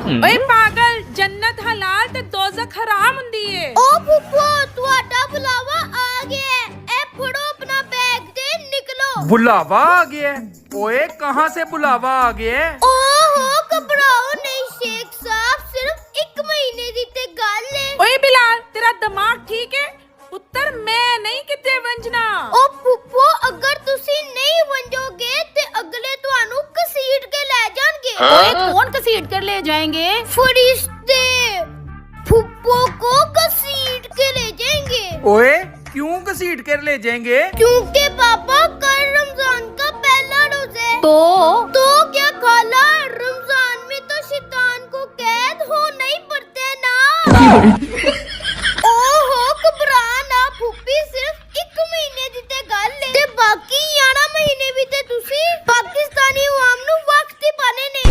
ਓਏ ਪਾਗਲ, ਜੰਨਤ ਹਲਾਲ ਤੇ ਦੋਜ਼ਖ ਹਰਾਮ ਹੁੰਦੀ ਏ। ਓ ਫੁੱਫੋ, ਤੁਹਾਡਾ ਬੁਲਾਵਾ ਆ ਗਿਆ ਹੈ। ਇਹ ਫੜੋ ਆਪਣਾ बैग ਤੇ निकलो। बुलावा आ गया है? ओए कहाँ से बुलावा आ गया है? ओहो, घबराओ नहीं शेख साहब, सिर्फ 1 महीने ਦੀ ਤੇ ਗੱਲ ਏ। ਓਏ ਬਿਲਾਲ, ਤੇਰਾ ਦਿਮਾਗ ਠੀਕ ਹੈ? ਪੁੱਤਰ ਮੈਂ ਨਹੀਂ ਕਿਤੇ ਵੰਜਣਾ। ਓ ਫੁੱਫੋ, ਅਗਰ ਤੁਸੀਂ ਨਹੀਂ ਵੰਜੋਗੇ ਤੇ ਅਗਲੇ ਤੁਹਾਨੂੰ ਘਸੀਟ ਕੇ ਲੈ ਜਾਣਗੇ। ओए कौन घसीट कर ले जाएंगे? फरिश्ते फुप्पो को घसीट के ले जाएंगे। ओए क्यों घसीट कर ले जाएंगे? क्योंकि पापा कल रमजान का पहला रोजा है। तो क्या खाला, रमजान में तो शैतान को कैद होना ही पड़ता है ना। ओहो, घबरा ना फुप्पी, सिर्फ 1 महीने ਦੀ ਤੇ ਗੱਲ ਏ ਤੇ ਬਾਕੀ 11 ਮਹੀਨੇ ਵੀ ਤੇ ਤੁਸੀਂ ਪਾਕਿਸਤਾਨੀ ਆਵਾਮ ਨੂੰ ਵਕਤ ਹੀ ਪਾਣੇ ਨੇ।